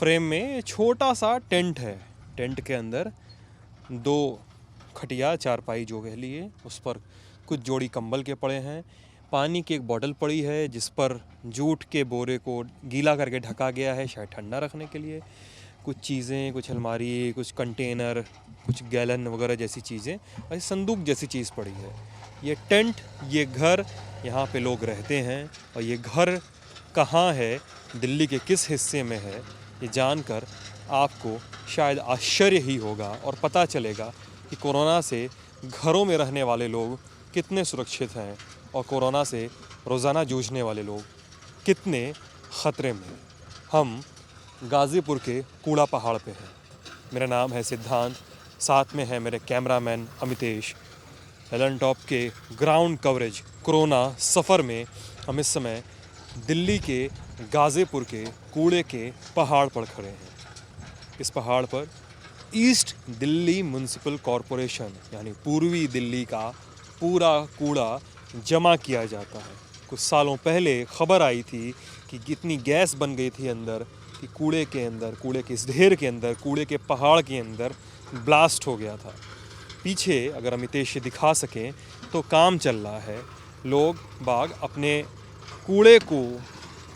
Frame में छोटा सा टेंट है। टेंट के अंदर 2 खटिया चारपाई जो कह लिए, उस पर कुछ जोड़ी कंबल के पड़े हैं। पानी की एक बोतल पड़ी है जिस पर जूट के बोरे को गीला करके ढका गया है, शायद ठंडा रखने के लिए। कुछ चीज़ें, कुछ अलमारी, कुछ कंटेनर, कुछ गैलन वगैरह जैसी चीज़ें, और संदूक जैसी चीज़ पड़ी है। ये टेंट, ये घर, यहाँ पे लोग रहते हैं। और ये घर कहाँ है, दिल्ली के किस हिस्से में है, ये जानकर आपको शायद आश्चर्य ही होगा और पता चलेगा कि कोरोना से घरों में रहने वाले लोग कितने सुरक्षित हैं और कोरोना से रोज़ाना जूझने वाले लोग कितने ख़तरे में। हम गाज़ीपुर के कूड़ा पहाड़ पे हैं। मेरा नाम है सिद्धांत, साथ में है मेरे कैमरामैन अमितेश। एलन टॉप के ग्राउंड कवरेज कोरोना सफ़र में हम इस समय दिल्ली के गाज़ीपुर के कूड़े के पहाड़ पर खड़े हैं। इस पहाड़ पर ईस्ट दिल्ली म्युनिसिपल कॉरपोरेशन यानी पूर्वी दिल्ली का पूरा कूड़ा जमा किया जाता है। कुछ सालों पहले खबर आई थी कि कितनी गैस बन गई थी अंदर कि कूड़े के अंदर, कूड़े के इस ढेर के अंदर, कूड़े के पहाड़ के अंदर ब्लास्ट हो गया था। पीछे अगर अमितेश दिखा सकें तो काम चल रहा है। लोग बाग अपने कूड़े को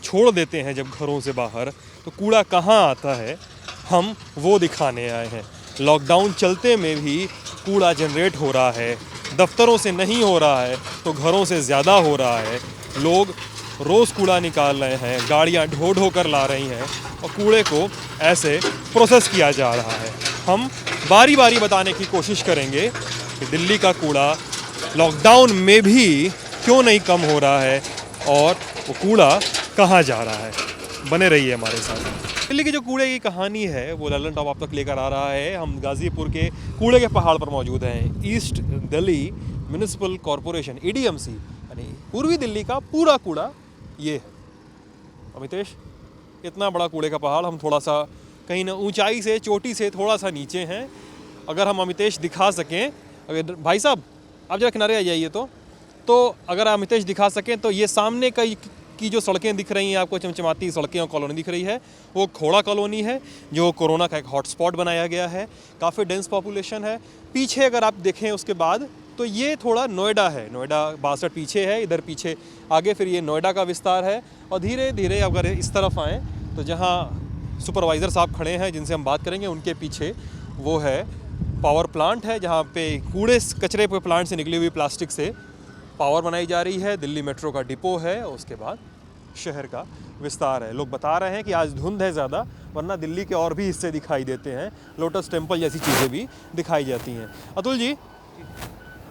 छोड़ देते हैं जब घरों से बाहर, तो कूड़ा कहाँ आता है हम वो दिखाने आए हैं। लॉकडाउन चलते में भी कूड़ा जनरेट हो रहा है, दफ्तरों से नहीं हो रहा है तो घरों से ज़्यादा हो रहा है। लोग रोज़ कूड़ा निकाल रहे हैं, गाड़ियाँ ढो ढो कर ला रही हैं और कूड़े को ऐसे प्रोसेस किया जा रहा है। हम बारी बारी बताने की कोशिश करेंगे कि दिल्ली का कूड़ा लॉकडाउन में भी क्यों नहीं कम हो रहा है और वो कूड़ा कहाँ जा रहा है। बने रहिए हमारे साथ। दिल्ली की जो कूड़े की कहानी है वो एलन टॉप आप तक लेकर आ रहा है। हम गाज़ीपुर के कूड़े के पहाड़ पर मौजूद हैं। East Delhi municipal corporation EDMC यानी पूर्वी दिल्ली का पूरा कूड़ा ये है। अमितेश, इतना बड़ा कूड़े का पहाड़, हम थोड़ा सा कहीं ना ऊंचाई से, चोटी से थोड़ा सा नीचे हैं। अगर हम अमितेश दिखा सकें, अगर भाई साहब आप जरा किनारे आ जाइए तो अगर अमितेश दिखा सकें तो ये सामने की जो सड़कें दिख रही हैं आपको, चमचमाती सड़कें और कॉलोनी दिख रही है, वो खोड़ा कॉलोनी है जो कोरोना का एक हॉटस्पॉट बनाया गया है। काफ़ी डेंस पॉपुलेशन है। पीछे अगर आप देखें उसके बाद तो ये थोड़ा नोएडा है। नोएडा 62 पीछे है, इधर पीछे आगे फिर ये नोएडा का विस्तार है। और धीरे धीरे अगर इस तरफ आएँ तो जहाँ सुपरवाइज़र साहब खड़े हैं जिनसे हम बात करेंगे, उनके पीछे वो है पावर प्लांट है जहाँ पे कूड़े कचरे पे प्लांट से निकली हुई प्लास्टिक से पावर बनाई जा रही है। दिल्ली मेट्रो का डिपो है और उसके बाद शहर का विस्तार है। लोग बता रहे हैं कि आज धुंध है ज़्यादा, वरना दिल्ली के और भी हिस्से दिखाई देते हैं। लोटस टेम्पल जैसी चीज़ें भी दिखाई जाती हैं। अतुल जी,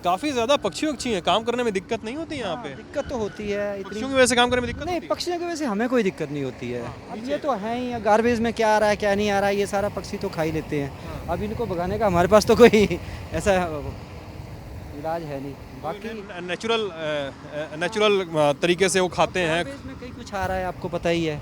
काफ़ी ज़्यादा पक्षी हैं, काम करने में दिक्कत नहीं होती यहाँ पे? दिक्कत तो होती है। पक्षियों की वजह से काम करने में दिक्कत नहीं, पक्षियों की वजह से हमें कोई दिक्कत नहीं होती है। अब ये तो है ही, गार्बेज में क्या आ रहा है क्या नहीं आ रहा है ये सारा पक्षी तो खा ही लेते हैं। अब इनको भगाने का हमारे पास तो कोई ऐसा इलाज है नहीं। बाकी नेचुरल तरीके से वो खाते हैं। गार्बेज में कहीं कुछ आ रहा है, आपको पता ही है।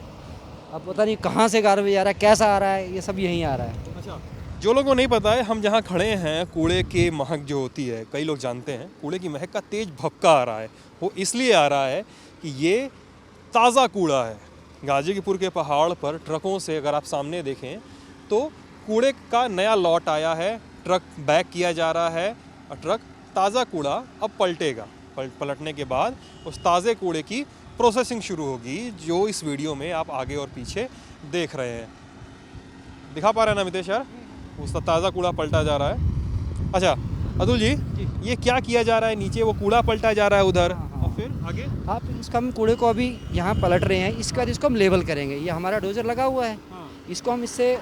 अब पता नहीं कहाँ से गार्बेज आ रहा है, कैसा आ रहा है, ये सब यहीं आ रहा है। अच्छा, जो लोगों को नहीं पता है, हम जहाँ खड़े हैं, कूड़े की महक जो होती है, कई लोग जानते हैं कूड़े की महक का तेज भपका आ रहा है। वो इसलिए आ रहा है कि ये ताज़ा कूड़ा है। गाज़ीपुर के पहाड़ पर ट्रकों से अगर आप सामने देखें तो कूड़े का नया लॉट आया है, ट्रक बैक किया जा रहा है और ट्रक ताज़ा कूड़ा अब पलटेगा। पलटने के बाद उस ताज़े कूड़े की प्रोसेसिंग शुरू होगी, जो इस वीडियो में आप आगे और पीछे देख रहे हैं। दिखा पा रहे हैं ना अमितेश यार? उसका ताज़ा कूड़ा पलटा जा रहा है। अच्छा अतुल जी, ये क्या किया जा रहा है? नीचे वो कूड़ा पलटा जा रहा है उधर, और फिर आगे आप इसका हम कूड़े को अभी यहाँ पलट रहे हैं। इसके बाद इसको हम लेवल करेंगे। ये हमारा डोजर लगा हुआ है, इसको हम इससे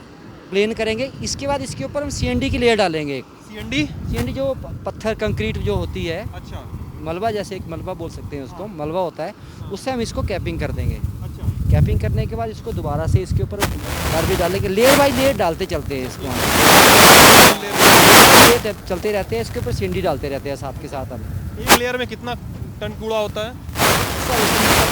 प्लेन करेंगे। इसके बाद इसके ऊपर हम CND की लेयर डालेंगे। CND जो पत्थर कंक्रीट जो होती है, अच्छा, मलबा, जैसे एक मलबा बोल सकते हैं उसको, मलबा होता है, उससे हम इसको कैपिंग कर देंगे। अच्छा, कैपिंग करने के बाद इसको दोबारा से इसके ऊपर गार्बेज डालेंगे। लेयर बाई लेयर डालते चलते हैं इसको, चलते रहते हैं। इसके ऊपर CND डालते रहते हैं साथ के साथ। हम एक लेयर में कितना टन कूड़ा होता है?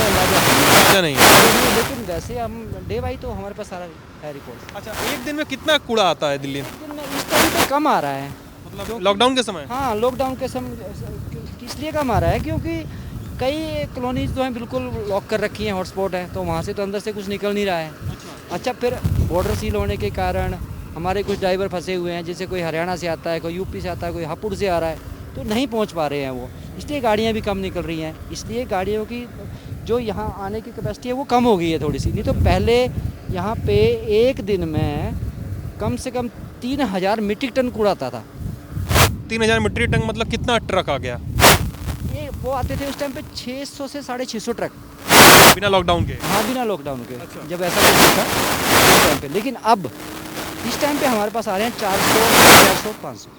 अंदाजा नहीं, लेकिन वैसे हम डे बाई तो हमारे पास सारा है रिपोर्ट। अच्छा, एक दिन में कितना कूड़ा आता है दिल्ली में? इस टाइम पे कम आ रहा है, मतलब लॉकडाउन के समय? हाँ, लॉकडाउन के समय इसलिए कम आ रहा है क्योंकि कई कॉलोनीज जो हैं बिल्कुल लॉक कर रखी हैं, हॉटस्पॉट है, तो वहाँ से तो अंदर से कुछ निकल नहीं रहा है। अच्छा, फिर बॉर्डर सील होने के कारण हमारे कुछ ड्राइवर फंसे हुए हैं, जैसे कोई हरियाणा से आता है, कोई यूपी से आता है, कोई हापुड़ से आ रहा है, तो नहीं पहुंच पा रहे हैं वो, इसलिए गाड़ियां भी कम निकल रही हैं। इसलिए गाड़ियों की जो यहाँ आने की कैपेसिटी है वो कम हो गई है थोड़ी सी। नहीं तो पहले यहाँ पे एक दिन में कम से कम 3000 मीट्रिक टन कूड़ा आता था। 3000 मीट्रिक टन मतलब कितना ट्रक आ गया ये वो आते थे उस टाइम पे 600 से 650 ट्रक, बिना लॉकडाउन के? हाँ बिना लॉकडाउन के। अच्छा। जब ऐसा कुछ था उस टाइम पे, लेकिन अब इस टाइम पे हमारे पास आ रहे हैं 400, 400, 500,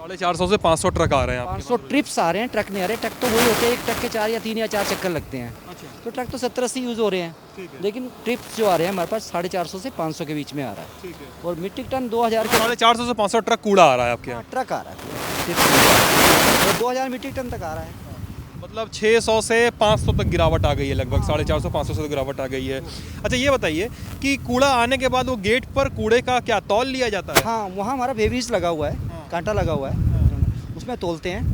450 से 500 ट्रक आ रहे हैं आपके 500 ट्रिप्स आ रहे हैं। ट्रक नहीं आ रहे, ट्रक तो वही होते हैं, एक ट्रक के 4 या 3 या 4 चक्कर लगते हैं। अच्छा, तो ट्रक तो 70-80 यूज़ हो रहे हैं, ठीक है, लेकिन ट्रिप्स जो आ रहे हैं हमारे पास 450 से 500 के बीच में आ रहा है। ठीक है। और मीट्रिक टन 2000 के 450 से 500 ट्रक कूड़ा आ रहा है आपके यहाँ? ट्रक आ रहा है, और 2000 मीट्रिक टन तक आ रहा है। मतलब 600 से 500 तक गिरावट आ गई है, लगभग 450 500 से गिरावट आ गई है। अच्छा, ये बताइए कि कूड़ा आने के बाद वो गेट पर कूड़े का क्या तौल लिया जाता है? हाँ, वहाँ हमारा बेबीज लगा हुआ है, कांटा लगा हुआ है, उसमें तोलते हैं।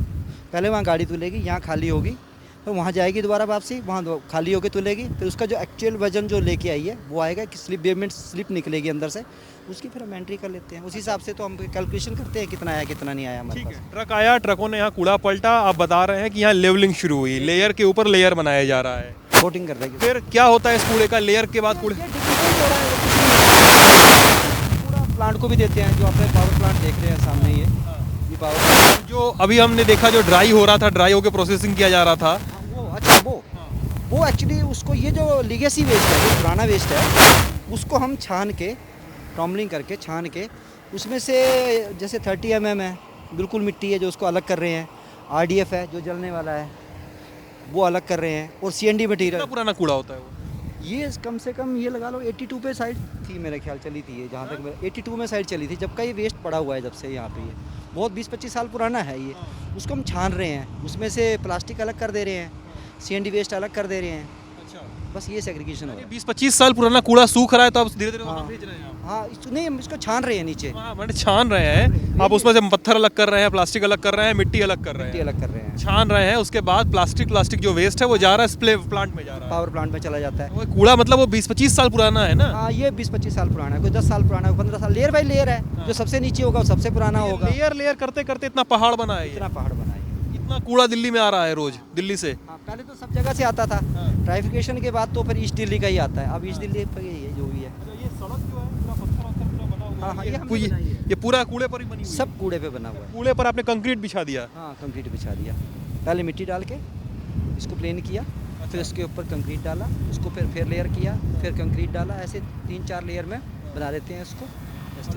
पहले वहाँ गाड़ी तुलेगी, यहाँ खाली होगी, फिर वहाँ जाएगी दोबारा वापसी, वहाँ खाली होकर तुलेगी, फिर उसका जो एक्चुअल वजन जो लेके आई है वो आएगा कि स्लिप पेमेंट स्लिप निकलेगी अंदर से, उसकी फिर हम एंट्री कर लेते हैं। उसी हिसाब से तो हम कैलकुलेशन करते हैं कितना आया कितना नहीं आया हमारे ठीक पास। है, ट्रक आया, ट्रकों ने यहाँ कूड़ा पलटा, आप बता रहे हैं कि यहाँ लेवलिंग शुरू हुई, लेयर के ऊपर लेयर बनाया जा रहा है। कोटिंग कर देगी। फिर क्या होता है इस कूड़े का? लेयर के बाद कूड़े पूरा प्लांट को भी देते हैं, जो अपने पावर प्लांट देख रहे हैं सामने, ये पावर प्लांट जो अभी हमने देखा जो ड्राई हो रहा था, ड्राई होकर प्रोसेसिंग किया जा रहा था, वो, अच्छा वो एक्चुअली उसको, ये जो लीगेसी वेस्ट है, जो पुराना वेस्ट है, उसको हम छान के टॉमलिंग करके छान के उसमें से जैसे 30 mm है, बिल्कुल मिट्टी है जो उसको अलग कर रहे हैं, RDF है जो जलने वाला है वो अलग कर रहे हैं, और CND कितना मटीरियल। पुराना कूड़ा होता है वो? ये कम से कम ये लगा लो 82 पे साइड थी, मेरे ख्याल चली थी ये, जहाँ तक मेरा 82 में साइड चली थी, जब का ये वेस्ट पड़ा हुआ है, जब से यहाँ पे ये बहुत 20-25 साल पुराना है ये। उसको हम छान रहे हैं, उसमें से प्लास्टिक अलग कर दे रहे हैं, CND वेस्ट अलग कर दे रहे हैं, अच्छा, बस ये सेग्रीगेशन हो रहा है। 20-25 साल पुराना कूड़ा सूख रहा है तो आप धीरे धीरे हाँ। भेज रहे हैं आप? हाँ, नहीं हम इसको छान रहे हैं नीचे, मैंने छान रहे हैं आप, उसमें से पत्थर अलग कर रहे हैं, प्लास्टिक अलग कर रहे हैं, मिट्टी अलग कर रहे मिट्टी हैं, अलग कर रहे हैं, छान रहे हैं। उसके बाद प्लास्टिक जो वेस्ट है वो जा रहा है स्प्ले प्लांट में, जा रहा है पावर प्लांट में चला जाता है। वो कूड़ा। मतलब वो 20-25 साल पुराना है ना? हाँ, ये 20-25 साल पुराना है, कोई 10 साल पुराना है, 15 साल, लेयर बाई लेयर है। जो सबसे नीचे होगा वो सबसे पुराना होगा। लेयर लेयर करते करते इतना पहाड़ बना है ये। इतना पहाड़ बना है। इतना कूड़ा दिल्ली में आ रहा है रोज, दिल्ली से? हाँ, पहले तो सब जगह से आता था, ट्राइफिकेशन के बाद तो फिर ईस्ट दिल्ली का ही आता है। अब ईस्ट दिल्ली पर यही है जो भी है। ये सड़क जो है पूरा पत्थर पूरा बना हुआ है। हाँ, ये हमने बनाई है। ये पूरा कूड़े पर ही बनी हुई है? सब कूड़े पे बना हुआ है। कूड़े पर आपने कंक्रीट बिछा दिया? हाँ, कंक्रीट बिछा दिया, पहले मिट्टी डाल के इसको प्लेन किया, फिर उसके ऊपर कंक्रीट डाला, उसको फिर लेयर किया, फिर कंक्रीट डाला, ऐसे 3-4 लेयर में बना देते हैं इसको।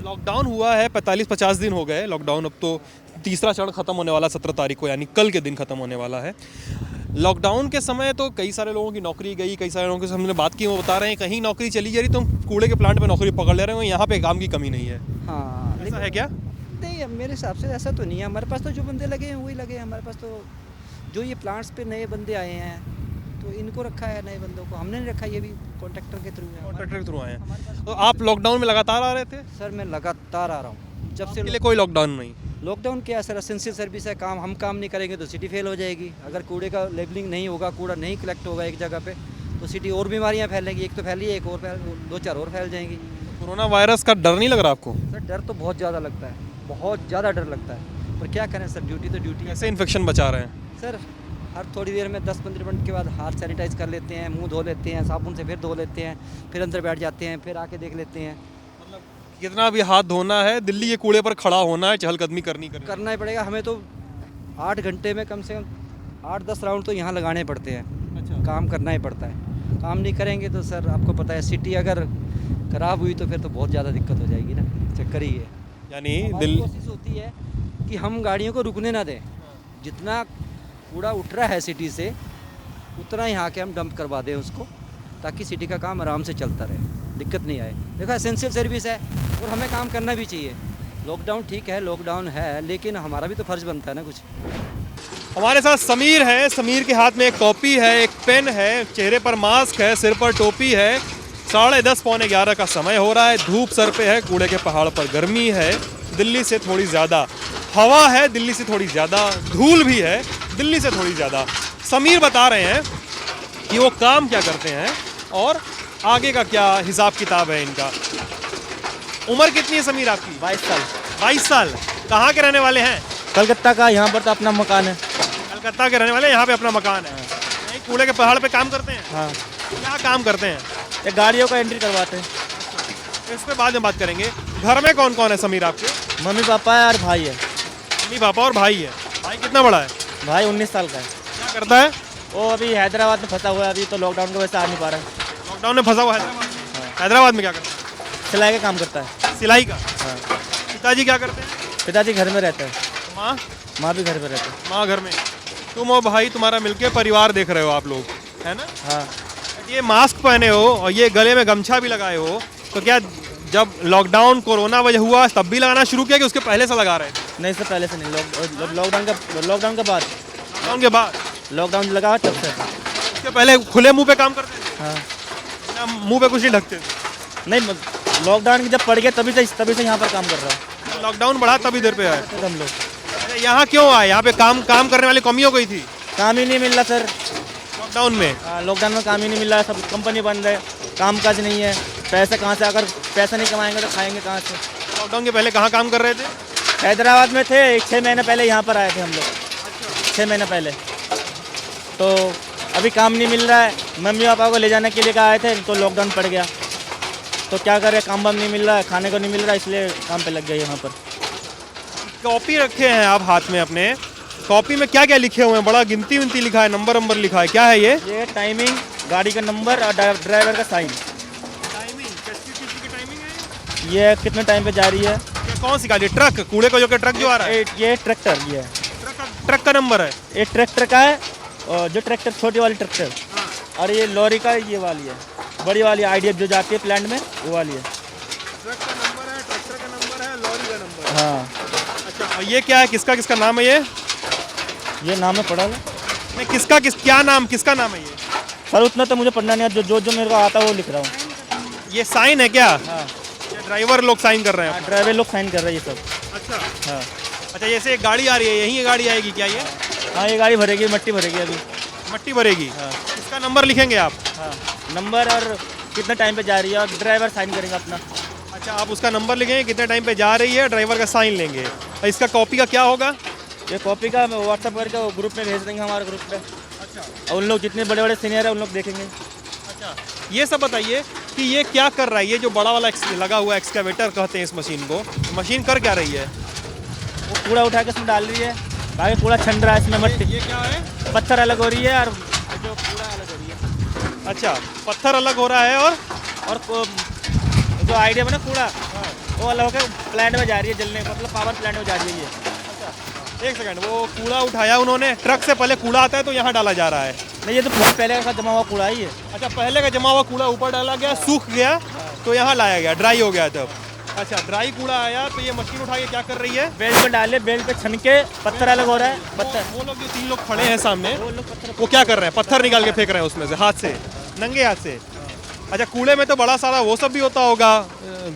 लॉकडाउन हुआ है 45-50 दिन हो गए लॉकडाउन, अब तो तीसरा चरण खत्म होने वाला 17 तारीख को, यानी कल के दिन खत्म होने वाला है। लॉकडाउन के समय तो कई सारे लोगों की नौकरी गई, कई सारे लोगों से हमने बात की, वो बता रहे हैं कहीं नौकरी चली जा रही तो हम कूड़े के प्लांट में नौकरी पकड़ ले रहे हैं, यहाँ पे काम की कमी नहीं है। हाँ, ऐसा है क्या? नहीं, मेरे हिसाब से ऐसा तो नहीं है। हमारे पास तो जो बंदे लगे हैं वही लगे हैं। हमारे पास तो जो ये प्लांट्स पे नए बंदे आए हैं तो इनको रखा है, नए बंदों को हमने नहीं रखा, ये भी कॉन्ट्रैक्टर के थ्रू है। कॉन्ट्रैक्टर के थ्रू आए हैं। हमारे पास तो आप लॉकडाउन में लगातार आ रहे थे? सर मैं लगातार आ रहा हूँ जब से आपके लिए कोई लॉकडाउन नहीं? लॉकडाउन क्या है सर, एसेंशियल सर्विस है, काम हम काम नहीं करेंगे तो सिटी फेल हो जाएगी। अगर कूड़े का लेबलिंग नहीं होगा, कूड़ा नहीं कलेक्ट होगा एक जगह पे, तो सिटी और बीमारियाँ फैलेंगी। एक तो फैली है, एक और 2-4 और फैल जाएंगी। कोरोना वायरस का डर नहीं लग रहा आपको? सर डर तो बहुत ज़्यादा लगता है, बहुत ज़्यादा डर लगता है, पर क्या करें सर, ड्यूटी तो ड्यूटी है। कैसे इन्फेक्शन बचा रहे हैं? सर हर थोड़ी देर में 10-15 मिनट के बाद हाथ सैनिटाइज कर लेते हैं, मुंह धो लेते हैं, साबुन से फिर धो लेते हैं, फिर अंदर बैठ जाते हैं, फिर आके देख लेते हैं। मतलब कितना भी हाथ धोना है, दिल्ली के कूड़े पर खड़ा होना है, चहलकदमी करनी करना ही पड़ेगा हमें तो। 8 घंटे में कम से कम 8-10 राउंड तो यहाँ लगाने पड़ते हैं। अच्छा, काम करना ही पड़ता है। काम नहीं करेंगे तो सर आपको पता है, सिटी अगर खराब हुई तो फिर तो बहुत ज़्यादा दिक्कत हो जाएगी ना। चक्कर ही है। यानी हमारी दिल्ली कोशिश होती है कि हम गाड़ियों को रुकने ना दें, जितना कूड़ा उठ रहा है सिटी से उतना ही आके हम डंप करवा दें उसको, ताकि सिटी का काम आराम से चलता रहे, दिक्कत नहीं आए। देखो एसेंशियल सर्विस है और हमें काम करना भी चाहिए। लॉकडाउन ठीक है, लॉकडाउन है, लेकिन हमारा भी तो फर्ज बनता है ना कुछ। हमारे साथ समीर है। समीर के हाथ में एक कॉपी है, एक पेन है, चेहरे पर मास्क है, सिर पर टोपी है। 10:30 पौने 11 का समय हो रहा है, धूप सर पे है, कूड़े के पहाड़ पर गर्मी है, दिल्ली से थोड़ी ज़्यादा हवा है, दिल्ली से थोड़ी ज़्यादा धूल भी है, दिल्ली से थोड़ी ज़्यादा। समीर बता रहे हैं कि वो काम क्या करते हैं और आगे का क्या हिसाब किताब है इनका? उम्र कितनी है समीर आपकी? 22 साल। 22 साल। कहाँ के रहने वाले हैं? कलकत्ता का, यहाँ पर तो अपना मकान है। कलकत्ता के रहने वाले, यहाँ पे अपना मकान है। यहीं कूड़े के पहाड़ पे काम करते हैं? हाँ, क्या काम करते हैं? ये गाड़ियों का एंट्री करवाते हैं। इस पे बाद में बात करेंगे। घर में कौन कौन है समीर आपके? मम्मी पापा है और भाई है। मम्मी पापा और भाई है। भाई कितना बड़ा है? भाई 19 साल का है। क्या करता है? वो अभी हैदराबाद में फंसा हुआ है, अभी तो लॉकडाउन की वजह से आ नहीं पा रहा है। लॉकडाउन में फंसा हुआ है हैदराबाद में। हैदराबाद में क्या करता है? सिलाई का काम करता है। सिलाई का। हाँ। पिताजी क्या करते हैं? पिताजी घर में रहते हैं, माँ? माँ भी घर में रहते हैं। माँ घर में। तुम और भाई तुम्हारा मिलके परिवार देख रहे हो आप लोग, है ना? हाँ, ये मास्क पहने हो और ये गले में गमछा भी लगाए हो, तो क्या जब लॉकडाउन कोरोना वजह हुआ तब भी लगाना शुरू किया कि उसके पहले से लगा रहे थे? नहीं इससे पहले से नहीं, लॉकडाउन के बाद। लॉकडाउन के बाद? लॉकडाउन लगा तब से। उसके पहले खुले मुंह पे काम करते थे? हाँ, या मुंह पे कुछ नहीं ढकते थे? नहीं लॉकडाउन की जब पड़ गया तभी से यहाँ पर काम कर रहा हूँ। लॉकडाउन बढ़ा तभी देर पे आए? तो हम लोग अरे यहाँ क्यों आए? यहाँ पे काम करने वाली कमी हो गई थी काम ही नहीं मिल रहा सर। लॉकडाउन में? लॉकडाउन में काम ही नहीं मिल रहा है, सब कंपनी बंद है, काम काज नहीं है, पैसे कहाँ से, अगर पैसा नहीं कमाएंगे तो खाएंगे कहाँ से? लॉकडाउन के पहले कहाँ काम कर रहे थे? हैदराबाद में थे, 6 महीने पहले यहाँ पर आए थे हम लोग। 6 महीने पहले तो अभी काम नहीं मिल रहा है। मम्मी पापा को ले जाने के लिए कहा आए थे तो लॉकडाउन पड़ गया, तो क्या करें, काम वाम नहीं मिल रहा है, खाने को नहीं मिल रहा, इसलिए काम पे लग गए यहाँ पर। कॉपी रखे हैं आप हाथ में अपने, कॉपी में क्या क्या लिखे हुए हैं? बड़ा गिनती विनती लिखा है, नंबर लिखा है, क्या है ये? टाइमिंग, गाड़ी का नंबर और ड्राइवर का साइन। टाइमिंग? किसकी टाइमिंग है? ये कितने टाइम पे जा रही है। ये कौन सी गाड़ी? ट्रक? कूड़े को जो के ट्रक जो आ रहा है? ये ट्रैक्टर, ये ट्रक का नंबर है? ये ट्रैक्टर का है, और जो ट्रैक्टर छोटी वाली ट्रैक्टर, और ये लॉरी का ये वाली है, बड़ी वाली IDF जो जाती है प्लांट में, वो वाली है। ट्रक का नंबर है, ट्रैक्टर का नंबर है, लॉरी का नंबर है। हाँ, अच्छा, और ये क्या है? किसका नाम है ये? ये नाम है पढ़ा लो। नहीं, क्या नाम, किसका नाम है ये? सर उतना तो मुझे पढ़ना नहीं है, जो मेरे को आता है वो लिख रहा हूँ। ये साइन है क्या? हाँ, ये ड्राइवर लोग साइन कर रहे हैं? ड्राइवर लोग साइन कर रहे हैं ये सब। अच्छा। हाँ, अच्छा, जैसे एक गाड़ी आ रही है, यही ये गाड़ी आएगी क्या ये? हाँ, ये गाड़ी भरेगी, मट्टी भरेगी अभी। मट्टी भरेगी? हाँ, इसका नंबर लिखेंगे आप? हाँ, नंबर और कितने टाइम पे जा रही है, और ड्राइवर साइन करेंगे अपना। अच्छा, आप उसका नंबर लिखेंगे, कितने टाइम पे जा रही है, ड्राइवर का साइन लेंगे। और इसका कॉपी का क्या होगा? ये कॉपी का व्हाट्सअप करके वो ग्रुप में भेज देंगे, हमारे ग्रुप पे। अच्छा। और उन लोग जितने बड़े बड़े सीनियर है उन लोग देखेंगे। अच्छा, ये सब बताइए कि ये क्या कर रहा है? ये जो बड़ा वाला लगा हुआ एक्सकेवेटर कहते हैं इस मशीन को, मशीन कर क्या रही है? वो कूड़ा उठा के इसमें डाल रही है, बाकी कूड़ा छन रहा है इसमें, मट्टी ये क्या है? पत्थर अलग हो रही है और जो कूड़ा अलग हो रही है। अच्छा, पत्थर अलग हो रहा है और जो आइडिया में ना कूड़ा, वो अलग होकर प्लांट में जा रही है जलने, मतलब पावर प्लांट में जा रही है ये। एक सेकंड, वो कूड़ा उठाया उन्होंने, ट्रक से पहले कूड़ा आता है तो यहाँ डाला जा रहा है? नहीं, ये तो बहुत पहले का जमा हुआ कूड़ा ही है। अच्छा, पहले का जमा हुआ कूड़ा ऊपर डाला गया, सूख गया तो यहाँ लाया गया, ड्राई हो गया तब। अच्छा, ड्राई कूड़ा आया तो ये मशीन उठा के क्या कर रही है? बेल्ट पे डाले, बेल्ट पे छन के पत्थर अलग हो रहा है। पत्थर वो लोग जो 3 लोग खड़े हैं सामने, वो लोग पत्थर वो क्या कर रहे हैं? पत्थर निकाल के फेंक रहे हैं उसमें से, हाथ से, नंगे हाथ से। अच्छा, कूड़े में तो बड़ा सारा वो सब भी होता होगा,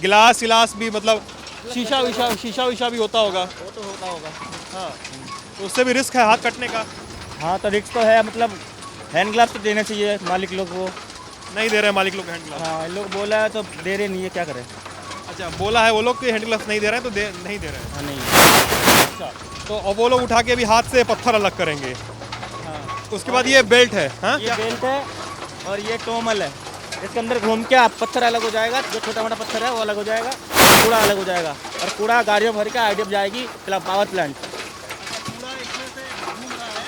गिलास भी, मतलब शीशा विशा भी होता होगा? वो तो होता होगा। हाँ, तो उससे भी रिस्क है हाथ कटने का? हाँ, तो रिस्क तो है, मतलब हैंड ग्लव्स तो देने चाहिए मालिक लोग, वो नहीं दे रहे हैं मालिक लोग हैंड ग्लव्स? हाँ, इन लोग बोला है तो दे रहे नहीं है, क्या करें। अच्छा, बोला है वो लोग कि हैंड ग्लव्स नहीं दे रहे हैं तो नहीं दे रहे हैं? हाँ, नहीं। अच्छा, तो अब वो लोग उठा के भी हाथ से पत्थर अलग करेंगे? हाँ, उसके बाद ये बेल्ट है? हाँ, ये बेल्ट है और ये टोमल है, इसके अंदर घूम के आप पत्थर अलग हो जाएगा, जो छोटा मोटा पत्थर है वो अलग हो जाएगा, कूड़ा अलग हो जाएगा, और कूड़ा गाड़ियों भर के IDF जाएगी पावर प्लांट। कूड़ा इसमें से घूम रहा है,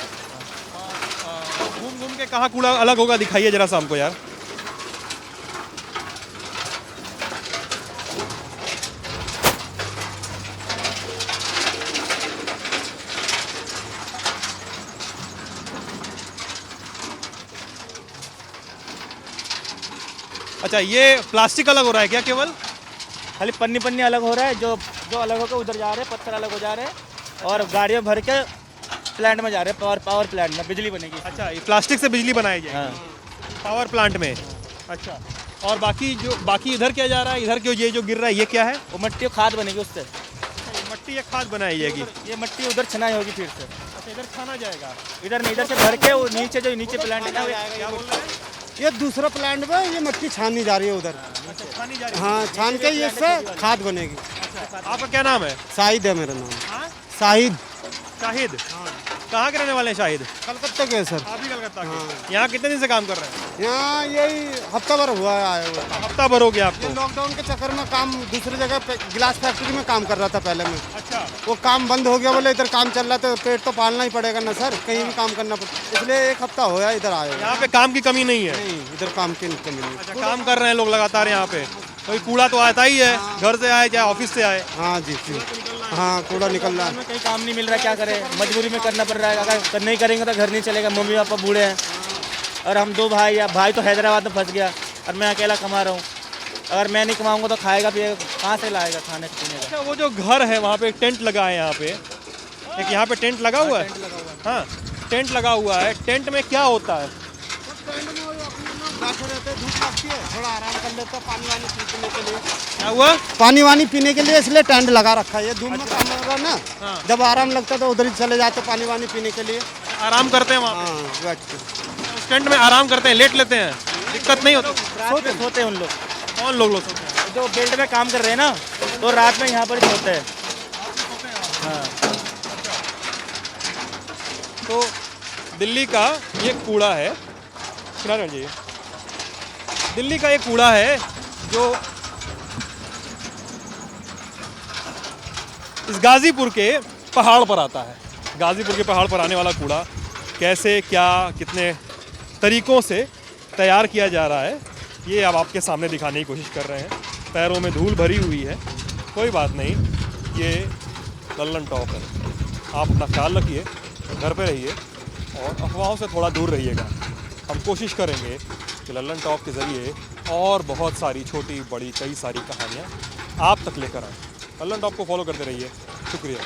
घूम के कहाँ कूड़ा अलग होगा दिखाइए जरा सा हमको यार। अच्छा, ये प्लास्टिक अलग हो रहा है क्या केवल? खाली पन्नी अलग हो रहा है, जो अलग होकर उधर जा रहे हैं, पत्थर अलग हो जा रहे हैं, और गाड़ियों भर के प्लांट में जा रहे हैं, पावर प्लांट में बिजली बनेगी। अच्छा, ये प्लास्टिक से बिजली बनाई जाएगी? हाँ, पावर प्लांट में। अच्छा, और बाकी इधर क्या जा रहा है? इधर ये जो गिर रहा है ये क्या है? वो मट्टी खाद बनेगी उससे। मट्टी या खाद बनाई जाएगी? ये मट्टी उधर छनाई होगी फिर से। अच्छा, इधर खाना जाएगा? इधर नहीं, इधर से भर के वो नीचे प्लांट है ना, क्या बोल रहे हैं? ये दूसरा प्लांट में ये मट्टी छानी जा रही है उधर। छानी जा रही हाँ, छान के ये इससे खाद बनेगी। है। आपका क्या नाम है? शाहिद है मेरा नाम। हाँ? शाहिद। शाहिद। कहाँ के रहने वाले हैं शाहिद? कलकत्ता के सर। आप भी कलकत्ता के। यहाँ कितने दिन से काम कर रहे हैं? यहाँ यही हफ्ता भर हुआ है आए हुए। हफ्ता भर हो गया आपको? ये लॉकडाउन के चक्कर में काम दूसरी जगह पे गिलास फैक्ट्री में काम कर रहा था पहले मैं। अच्छा। वो काम बंद हो गया, बोले इधर काम चल रहा था, पेट तो पालना ही पड़ेगा ना सर, कहीं भी काम करना पड़ता, इसलिए एक हफ्ता होया इधर आए हुए। यहाँ पे काम की कमी नहीं है? नहीं, इधर काम की कमी नहीं। अच्छा, काम कर रहे हैं लोग लगातार यहाँ पे। कोई कूड़ा तो आता ही है, घर से आए चाहे ऑफिस से आए। हाँ जी जी, हाँ कूड़ा निकल रहा है। कहीं काम नहीं मिल रहा, क्या करें, मजबूरी में करना पड़ रहा है। अगर नहीं करेंगे तो घर नहीं चलेगा, मम्मी पापा बूढ़े हैं और हम 2 भाई, या भाई तो हैदराबाद में फंस गया और मैं अकेला कमा रहा हूँ। अगर मैं नहीं कमाऊंगा तो खाएगा पिएगा कहाँ से लाएगा खाने पीने का। अच्छा, वो जो घर है वहाँ पे एक टेंट लगा है, यहाँ पे एक यहाँ पे टेंट लगा हुआ है। हाँ, टेंट लगा हुआ है। टेंट में क्या होता है? बैठे रहते, धूप लगती है, थोड़ा आराम कर लेते हैं, पानी वानी पीने के लिए। क्या हुआ? पानी वानी पीने के लिए इसलिए टेंट लगा रखा है। ये धूप में काम कर रहा है ना, हाँ। जब आराम लगता है तो उधर ही चले जाते पानी वानी पीने के लिए। आराम करते हैं वहाँ हाँ, बैठ के पे? उस टेंट में आराम करते हैं, लेट लेते हैं, दिक्कत नहीं होती? सोते हैं उन लोग। कौन लोग सोते हैं? जो बेल्ट में काम कर रहे हैं ना, तो रात में यहाँ पर ही सोते हैं। हाँ। तो दिल्ली का ये कूड़ा है, किनारे जाइए। दिल्ली का ये कूड़ा है जो इस गाजीपुर के पहाड़ पर आता है। गाजीपुर के पहाड़ पर आने वाला कूड़ा कैसे, क्या, कितने तरीकों से तैयार किया जा रहा है, ये अब आपके सामने दिखाने की कोशिश कर रहे हैं। पैरों में धूल भरी हुई है, कोई बात नहीं, ये लल्लन टॉप है। आप अपना ख्याल रखिए, घर पे रहिए और अफवाहों से थोड़ा दूर रहिएगा। हम कोशिश करेंगे कि लल्लन टॉप के ज़रिए और बहुत सारी छोटी बड़ी कई सारी कहानियाँ आप तक लेकर आएँ। लल्लन टॉप को फॉलो करते रहिए। शुक्रिया।